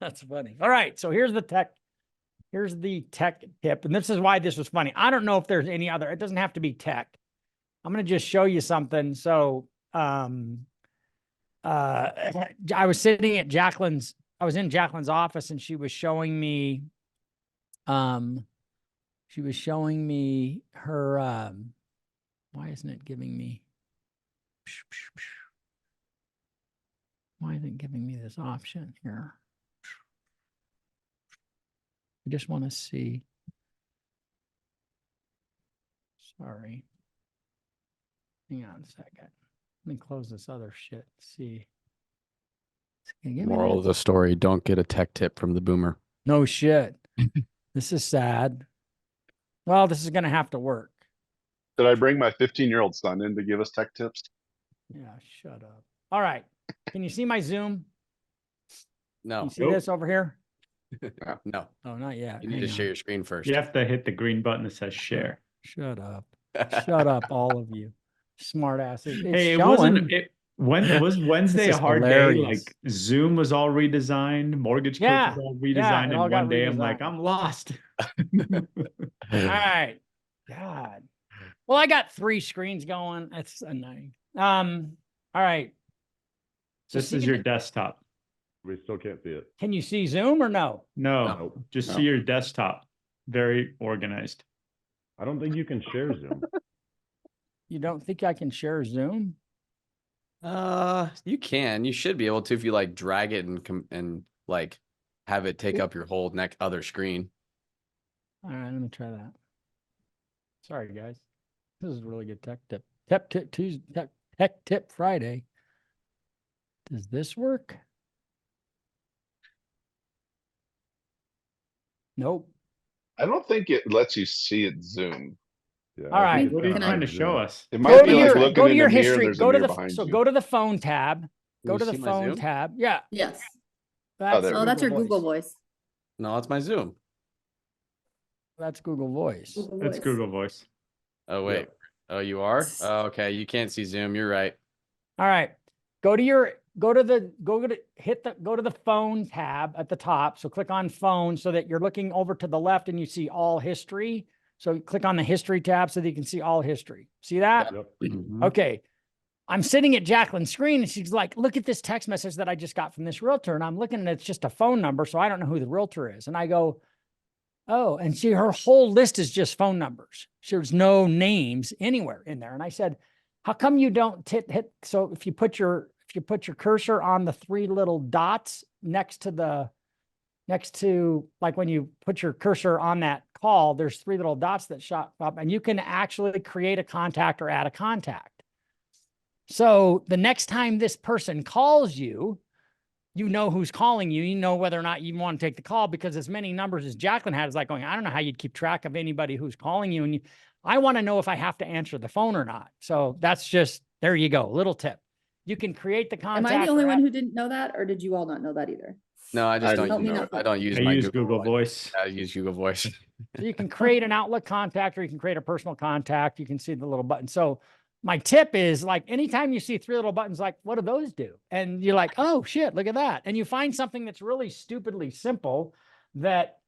That's funny. All right. So here's the tech. Here's the tech tip. And this is why this was funny. I don't know if there's any other, it doesn't have to be tech. I'm going to just show you something. So, I was sitting at Jacqueline's, I was in Jacqueline's office and she was showing me, her, why isn't it giving me, why isn't it giving me this option here? I just want to see. Sorry. Hang on a second. Let me close this other shit. See. Moral of the story, don't get a tech tip from the boomer. No shit. This is sad. Well, this is going to have to work. Did I bring my 15-year-old son in to give us tech tips? Yeah, shut up. All right. Can you see my Zoom? Can No. you see this over here? No. Oh, not yet. You need Hang to on. share your screen first. You have to hit the green button that says share. Shut up. Shut up, all of you. Smart asses. It's Hey, it showing. wasn't it when it was Wednesday This a is hard hilarious. day. Like Zoom was all redesigned, Mortgage Coach Yeah, was all yeah, redesigned, it and all got one day I'm like, redesigned. I'm lost. All right. God. Well, I got 3 screens going. That's annoying. All right. So This see is your the- desktop. We still can't see it. Can you see Zoom or no? No, just No. see your desktop. Very organized. I don't think you can share Zoom. You don't think I can share Zoom? You can. You should be able to if you like drag it and like have it take up your whole other screen. All right, let me try that. Sorry, guys. This is a really good tech tip. Tech tip Friday. Does this work? Nope. I don't think it lets you see it zoom. Yeah, All right. think What are you it's trying to Zoom. show us? It Go might to be like your, looking go to in your the mirror. history. There's a Go to mirror the behind so you. go to the phone tab. Go you to the see my phone Zoom? tab. Yeah. Yes. That's, there we Oh, that's your Voice. Google Voice. No, it's my Zoom. That's Google Voice. Google That's Voice. Google Voice. Oh wait. Oh, you are? Oh, okay. You can't see Zoom. You're right. All right. Go to the phone tab at the top. So click on phone so that you're looking over to the left and you see all history. So click on the history tab so that you can see all history. See that? Yep. Mhm. Okay. I'm sitting at Jacqueline's screen and she's like, look at this text message that I just got from this realtor. And I'm looking and it's just a phone number. So I don't know who the realtor is. And I go, oh, and see, her whole list is just phone numbers. There's no names anywhere in there. And I said, how come you don't hit? So if you put your cursor on the 3 little dots next to like when you put your cursor on that call, there's 3 little dots that shot up and you can actually create a contact or add a contact. So the next time this person calls you, you know who's calling you. You know whether or not you want to take the call because as many numbers as Jacqueline had is like going, I don't know how you'd keep track of anybody who's calling you. And I want to know if I have to answer the phone or not. So that's just, there you go. Little tip. You can create the Am contact. I the only or one add- who didn't know that, or did you all not know that either? No, I just I don't. Help me use- know. I don't use I my use Google Voice. I use Google Voice. So you can create an Outlook contact or you can create a personal contact. You can see the little button. So my tip is like, anytime you see 3 little buttons, like, what do those do? And you're like, oh shit, look at that. And you find something that's really stupidly simple that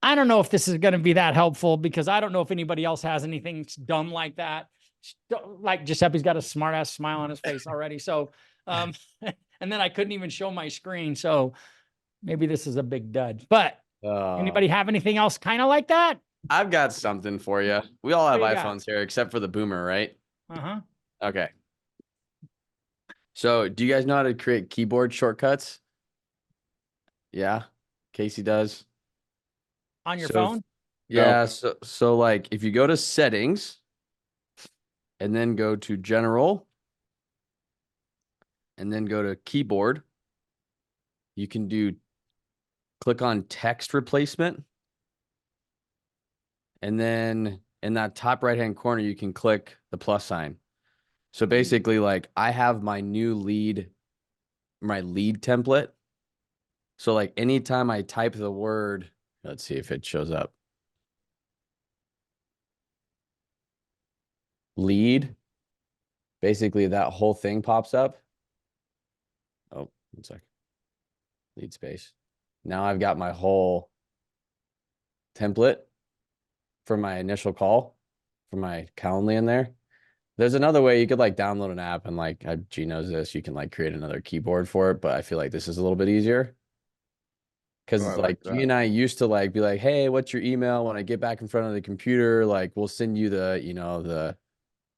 I don't know if this is going to be that helpful because I don't know if anybody else has anything dumb like that. Like Giuseppe's got a smart ass smile on his face already. So, and then I couldn't even show my screen. So maybe this is a big dud, but anybody have anything else kind of like that? I've got something for you. We all have What you got? iPhones here, except for the boomer, right? Uh-huh. Okay. So do you guys know how to create keyboard shortcuts? Yeah. Casey does. On your So if- phone? Yeah. So like if you go to settings and then go to general and then go to keyboard, you can click on text replacement. And then in that top right-hand corner, you can click the plus sign. So basically, like I have my lead template. So like anytime I type the word, let's see if it shows up. Lead, basically that whole thing pops up. Oh, one sec. Lead space. now I've got my whole template for my initial call for my Calendly in there. There's another way you could like download an app and like G knows this, you can like create another keyboard for it, but I feel like this is a little bit easier. Cause Oh, I it's like like G that. and I used to like be like, hey, what's your email? When I get back in front of the computer, like we'll send you the, you know, the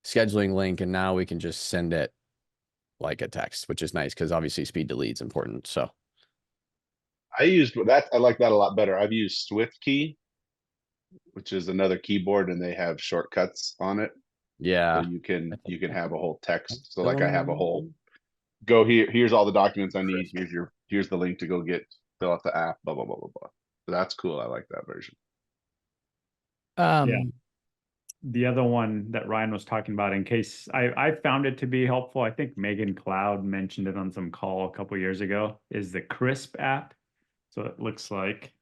scheduling link, and now we can just send it like a text, which is nice because obviously speed to lead is important. So I used that. I like that a lot better. I've used SwiftKey, which is another keyboard, and they have shortcuts on it. So yeah. you can have a whole text. So Still like I have a on- whole go here. Here's all the documents I need. Here's the link to go fill out the app. Blah blah blah blah blah. So that's cool. I like that version. The other one that Ryan was talking about, in case I found it to be helpful, I think Megan Cloud mentioned it on some call a couple years ago, is the Crisp app. So it looks like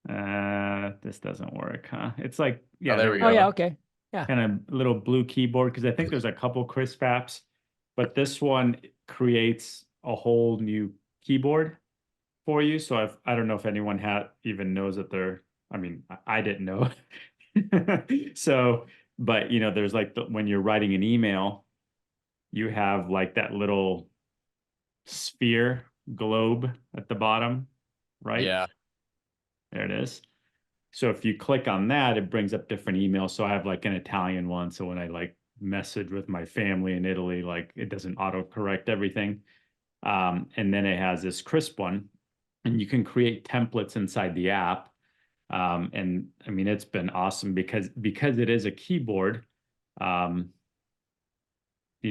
this doesn't work, huh? It's like, yeah, there we Oh, go. yeah, okay. kind of little blue keyboard, because I think there's a couple Crisp apps, but this one creates a whole new keyboard for you. So I don't know if anyone even knows that I mean, I didn't know. So, but you know, there's like when you're writing an email, you have like that little sphere globe at the bottom, right? Yeah. There it is. So if you click on that, it brings up different emails. So I have like an Italian one. So when I like message with my family in Italy, like it doesn't autocorrect everything. And then it has this Crisp one, and you can create templates inside the app. And I mean, it's been awesome because it is a keyboard. You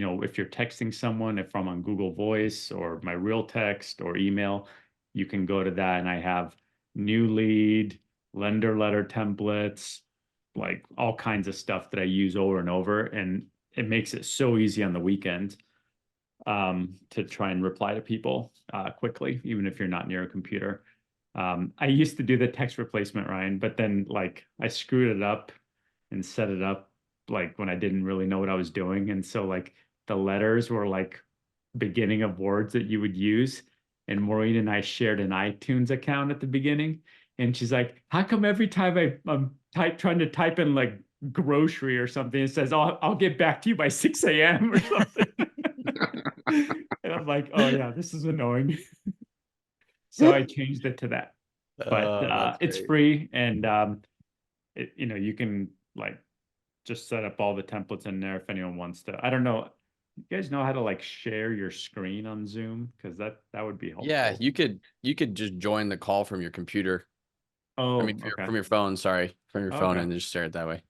know, if you're texting someone, if I'm on Google Voice or my Real Text or email, you can go to that, and I have new lead, lender letter templates, like all kinds of stuff that I use over and over. And it makes it so easy on the weekend to try and reply to people quickly, even if you're not near a computer. I used to do the text replacement, Ryan, but then like I screwed it up and set it up like when I didn't really know what I was doing. And so like the letters were like beginning of words that you would use. And Maureen and I shared an iTunes account at the beginning. And she's like, how come every time I'm trying to type in like grocery or something, it says, I'll get back to you by 6 a.m. or something. And I'm like, oh yeah, this is annoying. So I changed it to that. But That's it's great. free, and you know, you can like just set up all the templates in there if anyone wants to. I don't know. You guys know how to like share your screen on Zoom? Because that would be helpful. Yeah, you could just join the call from your computer. Oh, I mean, okay. from your phone, sorry, from your phone, Okay. and just share it that way.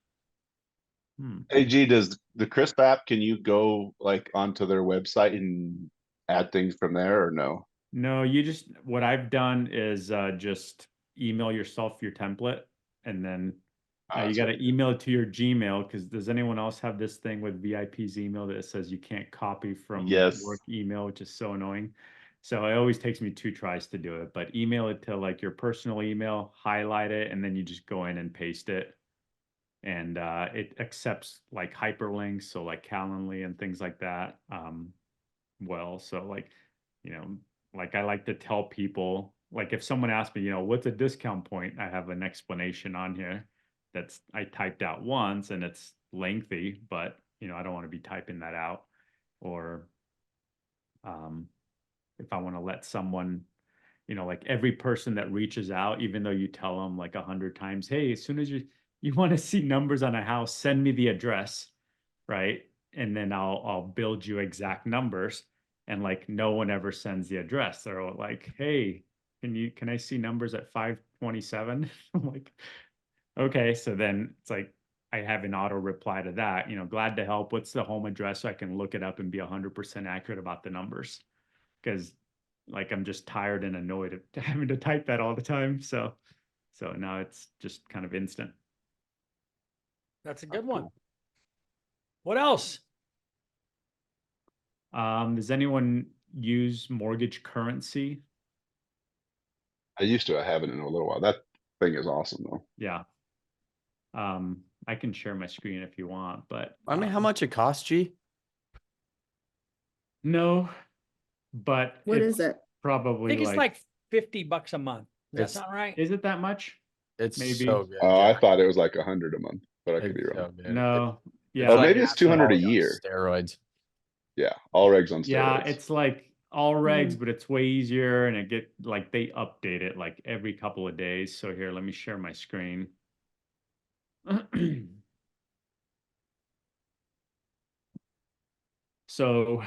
Hey G, does the Crisp app, can you go like onto their website and add things from there or no? No, what I've done is just email yourself your template, and then you That's got what- to email it to your Gmail. Because does anyone else have this thing with VIP's email that says you can't copy from Yes. work email, which is so annoying. So it always takes me 2 tries to do it, but email it to like your personal email, highlight it, and then you just go in and paste it. And it accepts like hyperlinks, so like Calendly and things like that. Well, so like, you know, like I like to tell people, like if someone asks me, you know, what's a discount point, I have an explanation on here that's I typed out once, and it's lengthy, but you know, I don't want to be typing that out. Or if I want to let someone, you know, like every person that reaches out, even though you tell them like 100 times, hey, as soon as you want to see numbers on a house, send me the address, right? And then I'll build you exact numbers. And like no one ever sends the address. They're all like, hey, can I see numbers at 527? I'm like, okay. So then it's like I have an auto reply to that, you know, glad to help. What's the home address so I can look it up and be 100% accurate about the numbers? Because like I'm just tired and annoyed of having to type that all the time. So now it's just kind of instant. That's a good one. What else? Does anyone use Mortgage Currency? I used to, I haven't in a little while. That thing is awesome though. Yeah. I can share my screen if you want, but I mean, how much it costs, G? no, but What it's is it? I probably think it's like $50 a month. Does that It's- sound right? Is it that much? It's Maybe. so good. Oh, I yeah. thought it was like 100 a month, but I could be It's wrong. so good. No. Yeah. Oh, like maybe it's 200 a Apple on year. Steroids. Yeah, all regs on steroids. Yeah, it's like all regs, Mm. but it's way easier and they update it like every couple of days. So here, let me share my screen. So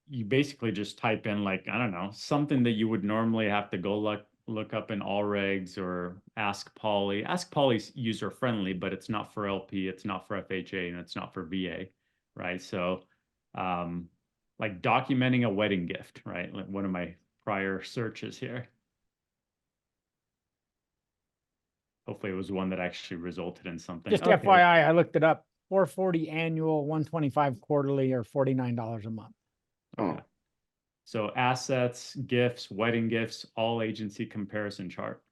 you basically just type in like, I don't know, something that you would normally have to go look up in all regs or Ask Polly. Ask Polly's user friendly, but it's not for LP, it's not for FHA, and it's not for VA, right? So like documenting a wedding gift, right? Like one of my prior searches here. Hopefully it was one that actually resulted in something. Just Okay. FYI, I looked it up. 440 annual, 125 quarterly, or $49 a month. Okay. So assets, gifts, wedding gifts, all agency comparison chart.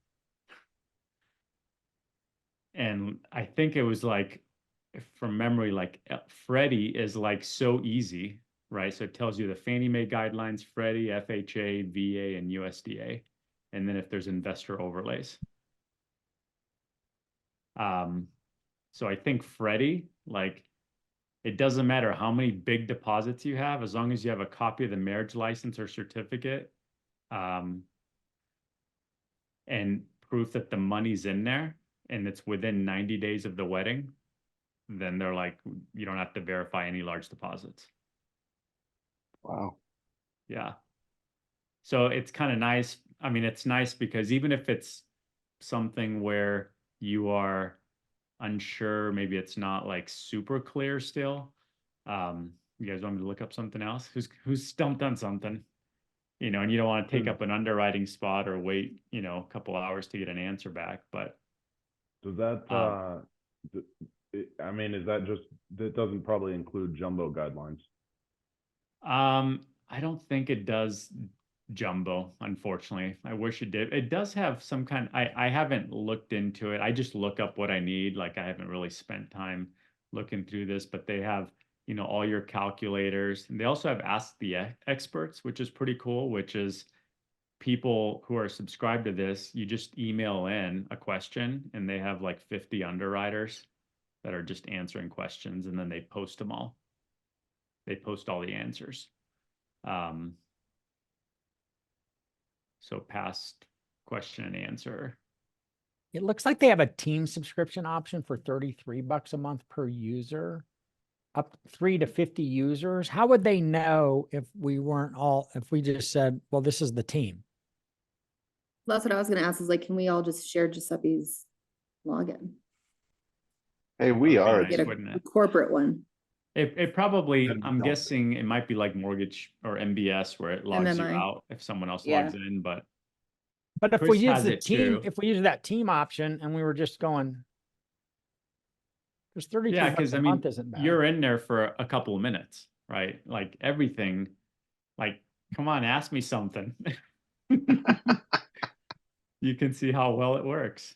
And I think it was like, from memory, like Freddie is like so easy, right? So it tells you the Fannie Mae guidelines, Freddie, FHA, VA, and USDA. And then if there's investor overlays. So I think Freddie, like, it doesn't matter how many big deposits you have, as long as you have a copy of the marriage license or certificate, and proof that the money's in there and it's within 90 days of the wedding, then they're like, you don't have to verify any large deposits. Wow. Yeah. So it's kind of nice. I mean, it's nice because even if it's something where you are unsure, maybe it's not like super clear still. You guys want me to look up something else? Who's stumped on something? You know, and you don't want to take up an underwriting spot or wait, you know, a couple hours to get an answer back. But Does that, I mean, is that just, that doesn't probably include jumbo guidelines? I don't think it does jumbo, unfortunately. I wish it did. It does have some kind, I haven't looked into it. I just look up what I need. Like I haven't really spent time looking through this, but they have, you know, all your calculators. And they also have Ask the Experts, which is pretty cool, which is people who are subscribed to this, you just email in a question and they have like 50 underwriters that are just answering questions, and then they post them all. They post all the answers. So past question and answer. It looks like they have a team subscription option for $33 a month per user, up 3 to 50 users. How would they know if if we just said, well, this is the team? That's what I was gonna ask, is like, can we all just share Giuseppe's login? Hey, we That'd be are. nice, Get a wouldn't it? corporate one. It probably, That'd be I'm dope. guessing it might be like mortgage or MBS where it logs you MMI. out if someone else Yeah. logs in, but But if we Chris use has the it team, too. if we use that team option and we were just going, there's 33 yeah, bucks because a I mean, month isn't bad. you're in there for a couple of minutes, right? Like everything, like, come on, ask me something. You can see how well it works.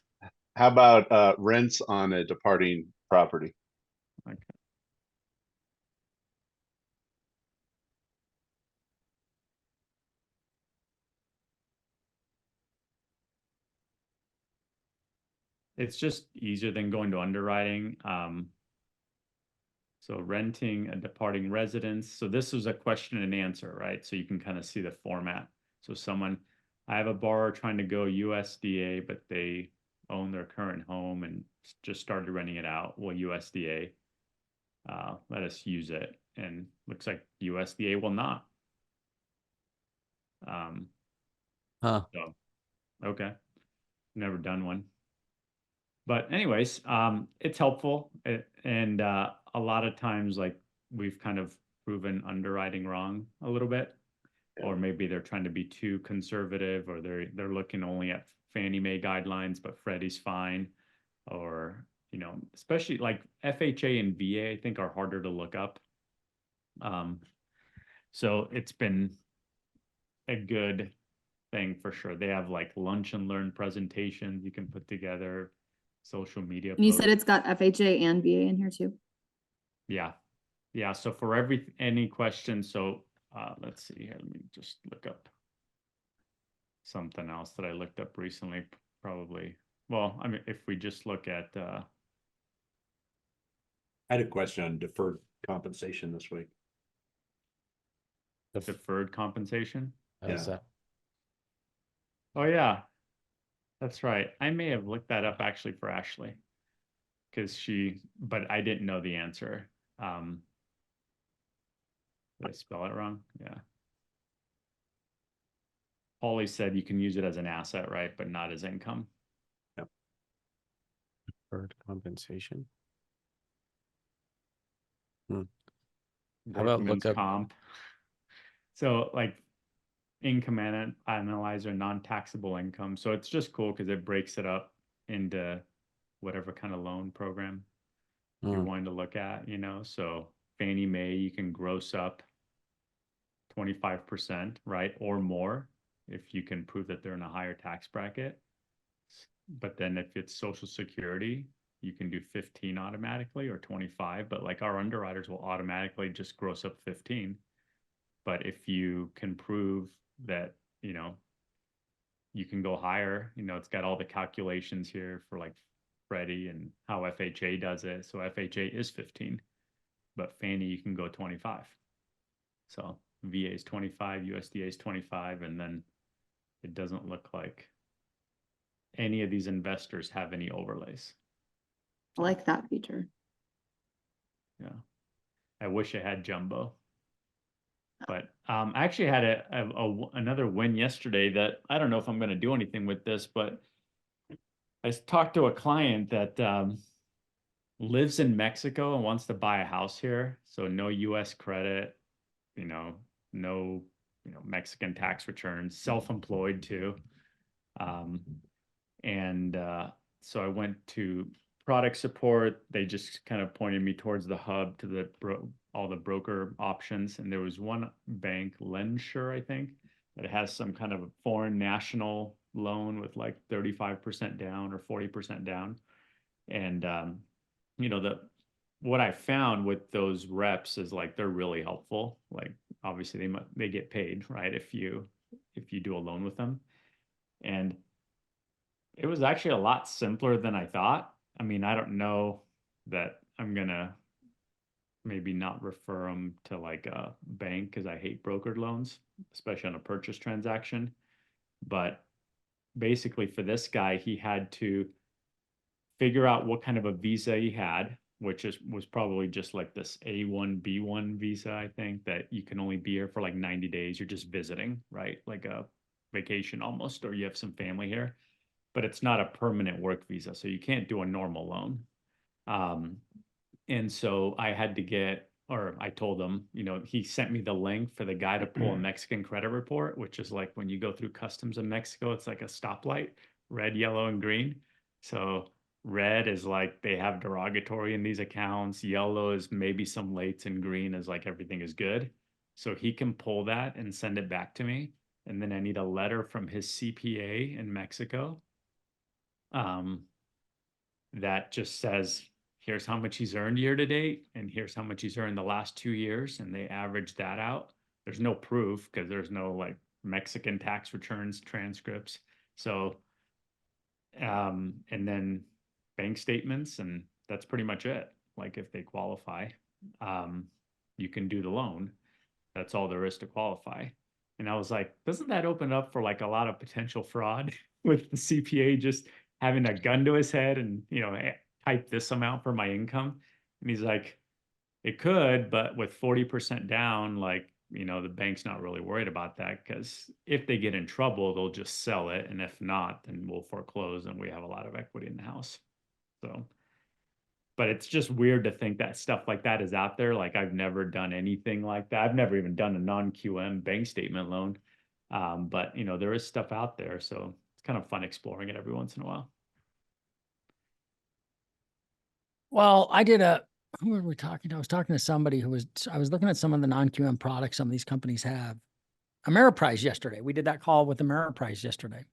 How about rents on a departing property? Okay. It's just easier than going to underwriting. So renting a departing residence. So this was a question and answer, right? So you can kind of see the format. So I have a borrower trying to go USDA, but they own their current home and just started renting it out. Well, USDA, let us use it. And looks like USDA will not. Huh. So, okay. Never done one. But anyways, it's helpful. And a lot of times, like, we've kind of proven underwriting wrong a little bit. Or maybe they're trying to be too conservative, or they're looking only at Fannie Mae guidelines, but Freddie's fine. Or, you know, especially like FHA and VA, I think are harder to look up. So it's been a good thing for sure. They have like lunch and learn presentations you can put together, social media And you posts. said it's got FHA and VA in here too? Yeah. Yeah. So for any question, so let's see here. Let me just look up. something else that I looked up recently, probably. Well, I mean, if we just look at, I had a question on deferred compensation this week. deferred compensation. How's Yeah. that? Oh, yeah. That's right. I may have looked that up actually for Ashley. But I didn't know the answer. Did I spell it wrong? Yeah. Paulie said you can use it as an asset, right? But not as income. Deferred compensation. How about Workman's look up- comp? So like income analyzer, non-taxable income. So it's just cool because it breaks it up into whatever kind of loan program you're Hmm. wanting to look at, you know. So Fannie Mae, you can gross up 25%, right? Or more if you can prove that they're in a higher tax bracket. But then if it's Social Security, you can do 15 automatically or 25, but like our underwriters will automatically just gross up 15. But if you can prove that, you know, you can go higher, you know, it's got all the calculations here for like Freddie and how FHA does it. So FHA is 15, but Fannie, you can go 25. So VA is 25, USDA is 25, and then it doesn't look like any of these investors have any overlays. I like that feature. Yeah. I wish I had jumbo. But I actually had another win yesterday that I don't know if I'm going to do anything with this, but I talked to a client that lives in Mexico and wants to buy a house here. So no US credit, you know, no, you know, Mexican tax returns, self-employed too. So I went to product support. They just kind of pointed me towards the hub to the all the broker options. And there was one bank, Lensure, I think, that has some kind of foreign national loan with like 35% down or 40% down. And, you know, what I found with those reps is like, they're really helpful. Like, obviously they get paid, right? If you do a loan with them. And it was actually a lot simpler than I thought. I mean, I don't know that I'm gonna maybe not refer them to like a bank because I hate brokered loans, especially on a purchase transaction. But basically for this guy, he had to figure out what kind of a visa he had, which was probably just like this A1, B1 visa, I think, that you can only be here for like 90 days. You're just visiting, right? Like a vacation almost, or you have some family here. But it's not a permanent work visa, so you can't do a normal loan. And so I had to I told him, you know, he sent me the link for the guy to pull a Mexican credit report, which is like when you go through customs in Mexico, it's like a stoplight, red, yellow, and green. So red is like they have derogatory in these accounts, yellow is maybe some lates, and green is like everything is good. So he can pull that and send it back to me. And then I need a letter from his CPA in Mexico that just says, here's how much he's earned year to date, and here's how much he's earned the last 2 years, and they average that out. There's no proof because there's no like Mexican tax returns transcripts. So, and then bank statements, and that's pretty much it. Like if they qualify, you can do the loan. That's all there is to qualify. And I was like, doesn't that open up for like a lot of potential fraud with the CPA just having a gun to his head and, you know, type this amount for my income? And he's like, it could, but with 40% down, like, you know, the bank's not really worried about that because if they get in trouble, they'll just sell it. And if not, then we'll foreclose and we have a lot of equity in the house. So, but it's just weird to think that stuff like that is out there. Like I've never done anything like that. I've never even done a non-QM bank statement loan. But you know, there is stuff out there. So it's kind of fun exploring it every once in a while. Well, who were we talking to? I was talking to somebody I was looking at some of the non-QM products some of these companies have. Ameriprise yesterday. We did that call with Ameriprise yesterday.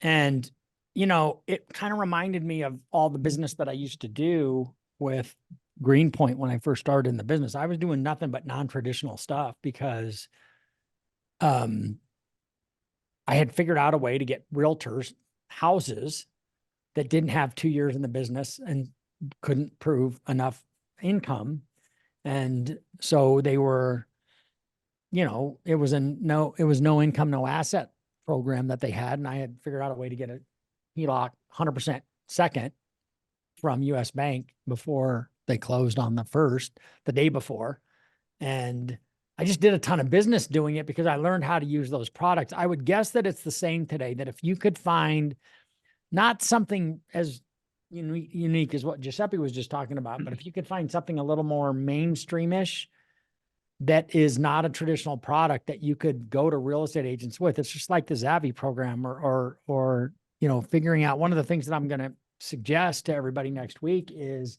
And, you know, it kind of reminded me of all the business that I used to do with Greenpoint when I first started in the business. I was doing nothing but non-traditional stuff because I I had figured out a way to get realtors houses that didn't have 2 years in the business and couldn't prove enough income. And so they were, it was no income, no asset program that they had. And I had figured out a way to get a HELOC 100% second from US Bank before they closed on the day before. And I just did a ton of business doing it because I learned how to use those products. I would guess that it's the same today, that if you could find not something as unique as what Giuseppe was just talking about, but if you could find something a little more mainstreamish that is not a traditional product that you could go to real estate agents with, it's just like the Zavvy program or figuring out. One of the things that I'm going to suggest to everybody next week is,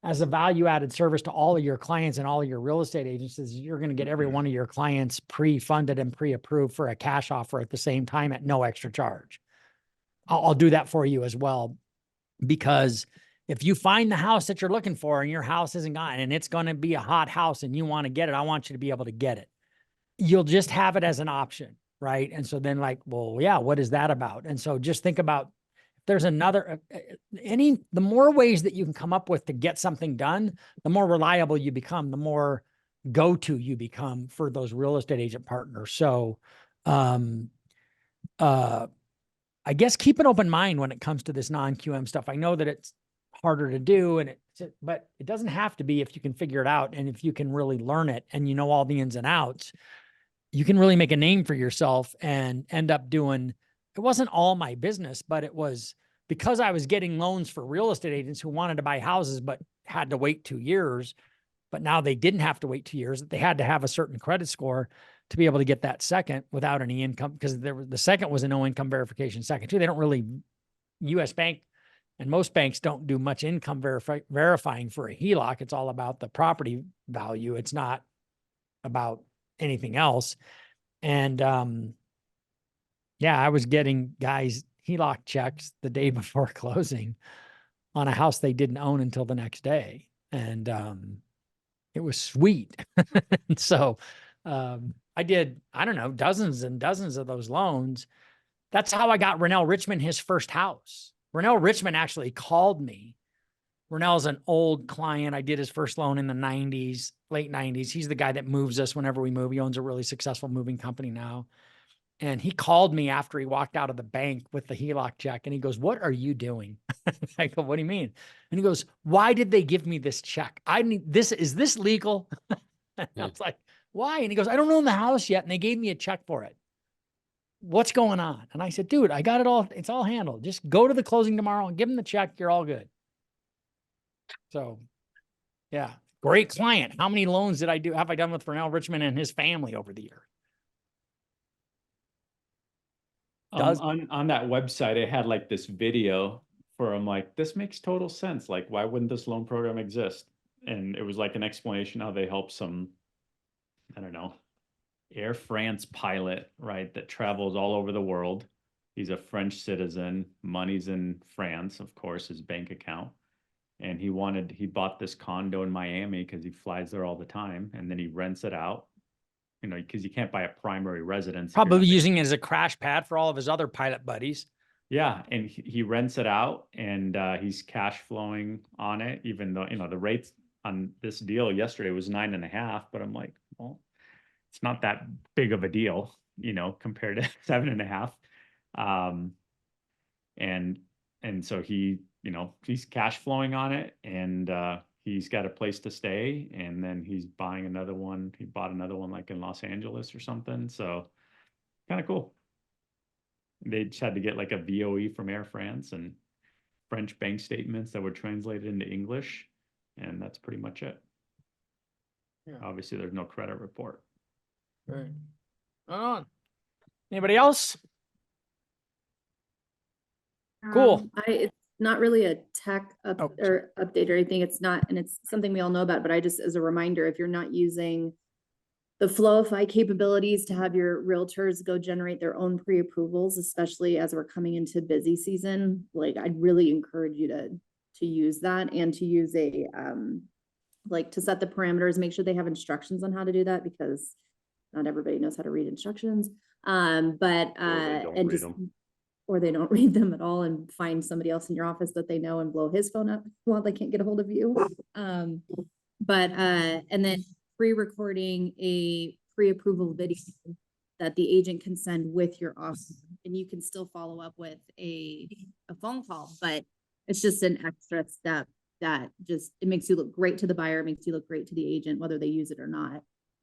as a value added service to all of your clients and all of your real estate agents, is you're going to get every one of your clients pre-funded and pre-approved for a cash offer at the same time at no extra charge. I'll do that for you as well, because if you find the house that you're looking for and your house isn't gone and it's going to be a hot house and you want to get it, I want you to be able to get it. You'll just have it as an option, right? And so then well, yeah, what is that about? And so just think about, there's another, the more ways that you can come up with to get something done, the more reliable you become, the more go-to you become for those real estate agent partners. So, I guess keep an open mind when it comes to this non-QM stuff. I know that it's harder to do, but it doesn't have to be if you can figure it out. And if you can really learn it and you know all the ins and outs, you can really make a name for yourself and end up doing. It wasn't all my business, but it was because I was getting loans for real estate agents who wanted to buy houses, but had to wait 2 years. But now they didn't have to wait 2 years. They had to have a certain credit score to be able to get that second without any income, because the second was a no income verification second too. They don't really, US Bank and most banks don't do much income verifying for a HELOC. It's all about the property value. It's not about anything else. And, yeah, I was getting guys HELOC checks the day before closing on a house they didn't own until the next day. And, it was sweet. And so, I did, I don't know, dozens and dozens of those loans. That's how I got Rennell Richmond his first house. Rennell Richmond actually called me. Rennell's an old client. I did his first loan in the 90s, late 90s. He's the guy that moves us whenever we move. He owns a really successful moving company now. And he called me after he walked out of the bank with the HELOC check. And he goes, "What are you doing?" I go, "What do you mean?" And he goes, "Why did they give me this check? I need this. Is this legal?" And I was like, "Why?" And he goes, "I don't own the house yet. And they gave me a check for it. What's going on?" And I said, "Dude, I got it all. It's all handled. Just go to the closing tomorrow and give them the check. You're all good." So yeah, great client. How many loans have I done with Rennell Richmond and his family over the year? On that website, it had like this video for, I'm like, this makes total sense. Like, why wouldn't this loan program exist? And it was like an explanation how they help some, I don't know, Air France pilot, right, that travels all over the world. He's a French citizen, money's in France, of course, his bank account. And he bought this condo in Miami because he flies there all the time. And then he rents it out, because you can't buy a primary residence. if you're Probably not- using it as a crash pad for all of his other pilot buddies. Yeah, and he rents it out, and he's cash flowing on it, even though, the rates on this deal yesterday was 9.5, but I'm like, well, it's not that big of a deal, compared to 7.5. And so he's cash flowing on it, and he's got a place to stay, and then he's buying another one. He bought another one like in Los Angeles or something. So kind of cool. They just had to get like a VOE from Air France and French bank statements that were translated into English. And that's pretty much it. Yeah. Obviously, there's no credit report. Right. On. Anybody else? Cool. It's not really a tech Oh, or update or anything. It's not, and it's something we all know about, but I just, as a reminder, if you're not using the Flowify capabilities to have your realtors go generate their own pre-approvals, especially as we're coming into busy season, like I'd really encourage you to use that and to use to set the parameters, make sure they have instructions on how to do that, because not everybody knows how to read instructions. But, don't and read just, 'em. or they don't read them at all and find somebody else in your office that they know and blow his phone up while they can't get a hold of you. And then pre-recording a pre-approval video that the agent can send with your offer, and you can still follow up with a phone call, but it's just an extra step that just, it makes you look great to the buyer, it makes you look great to the agent, whether they use it or not.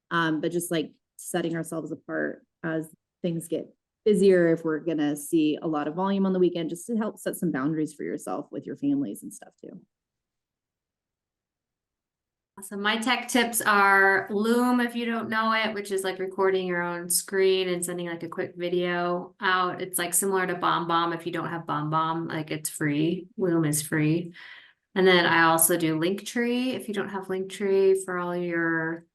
But just like setting ourselves apart as things get busier, if we're gonna see a lot of volume on the weekend, just to help set some boundaries for yourself with your families and stuff too. So my tech tips are Loom, if you don't know it, which is like recording your own screen and sending like a quick video out. It's like similar to BombBomb. If you don't have BombBomb, like it's free. Loom is free. And then I also do Linktree if you don't have Linktree for all your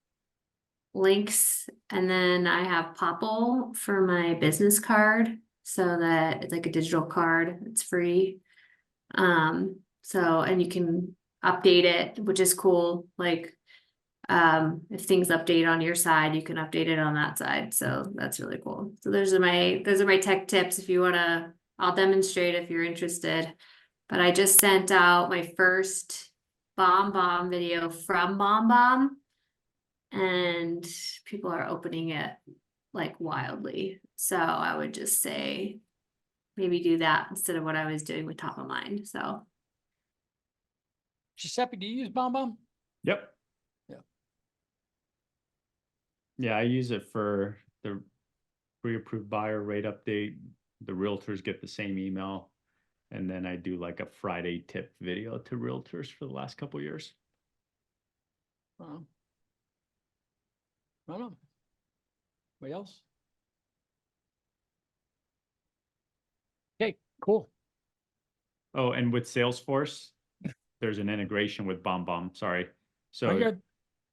links. And then I have Popple for my business card, so that it's like a digital card. It's free. So, and you can update it, which is cool. Like, if things update on your side, you can update it on that side. So that's really cool. So those are my tech tips. If you wanna, I'll demonstrate if you're interested. But I just sent out my first BombBomb video from BombBomb, and people are opening it like wildly. So I would just say maybe do that instead of what I was doing with Top of Mind. So Giuseppe, do you use BombBomb? Yep. Yeah. Yeah, I use it for the pre-approved buyer rate update. The realtors get the same email. And then I do like a Friday tip video to realtors for the last couple years. I don't know. Anybody else? Okay, cool. Oh, and with Salesforce, there's an integration with BombBomb, sorry. So Good.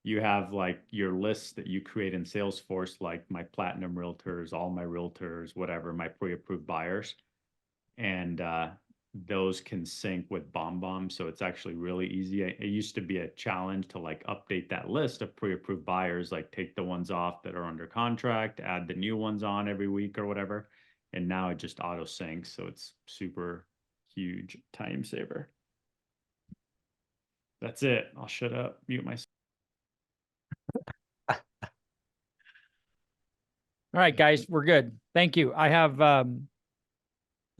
you have like your lists that you create in Salesforce, like my platinum realtors, all my realtors, whatever, my pre-approved buyers. And those can sync with BombBomb. So it's actually really easy. It used to be a challenge to like update that list of pre-approved buyers, like take the ones off that are under contract, add the new ones on every week or whatever. And now it just auto syncs. So it's super huge time saver. That's it. I'll shut up, mute myself. All right, guys, we're good. Thank you. I have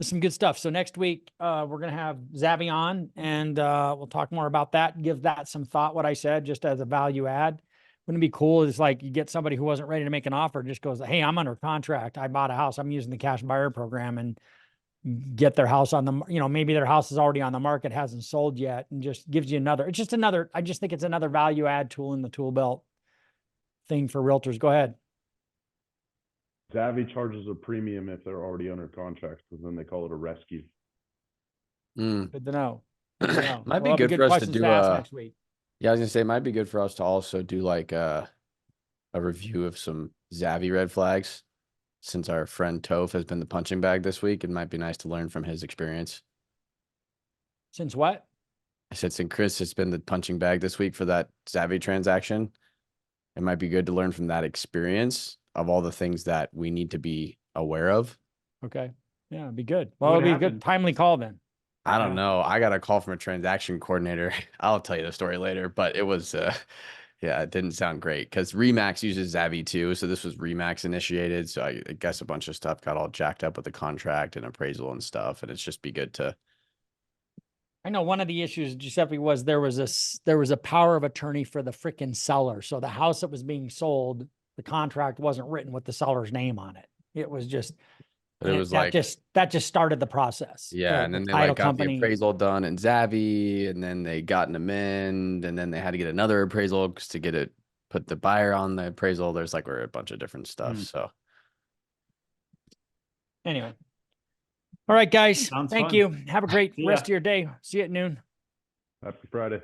some good stuff. So next week, we're gonna have Zavi on, and we'll talk more about that. Give that some thought. What I said, just as a value add. Wouldn't it be cool? It's like you get somebody who wasn't ready to make an offer, just goes, "Hey, I'm under contract. I bought a house. I'm using the cash buyer program," and get their house on the, maybe their house is already on the market, hasn't sold yet, and just gives you another. It's just another. I just think it's another value add tool in the tool belt thing for realtors. Go ahead. Zavi charges a premium if they're already under contract, because then they call it a rescue. Mm. Good to know. Good to know. Might be We'll have good for us to questions do ask a. next week. Yeah, I was gonna say it might be good for us to also do like a review of some Zavi red flags. Since our friend Toph has been the punching bag this week, it might be nice to learn from his experience. Since what? I said, since Chris has been the punching bag this week for that Zavi transaction, it might be good to learn from that experience of all the things that we need to be aware of. Okay. Yeah, it'd be good. Well, What it'd be a good happened? timely call then. I don't Yeah. know. I got a call from a transaction coordinator. I'll tell you the story later, but it was, yeah, it didn't sound great because Remax uses Zavi too. So this was Remax initiated. So I guess a bunch of stuff got all jacked up with the contract and appraisal and stuff. And it's just be good to. I know one of the issues, Giuseppe, was there was a power of attorney for the frickin' seller. So the house that was being sold, the contract wasn't written with the seller's name on it. It was just, But it was that like, just started the process. yeah, The- and the then they title like got company. the appraisal done in Zavi, and then they got an amend, and then they had to get another appraisal to get it, put the buyer on the appraisal. There's like a bunch of different stuff. So Anyway. All right, guys. Sounds Thank fun. you. Have a great See rest ya. of your day. See you at noon. Happy Friday.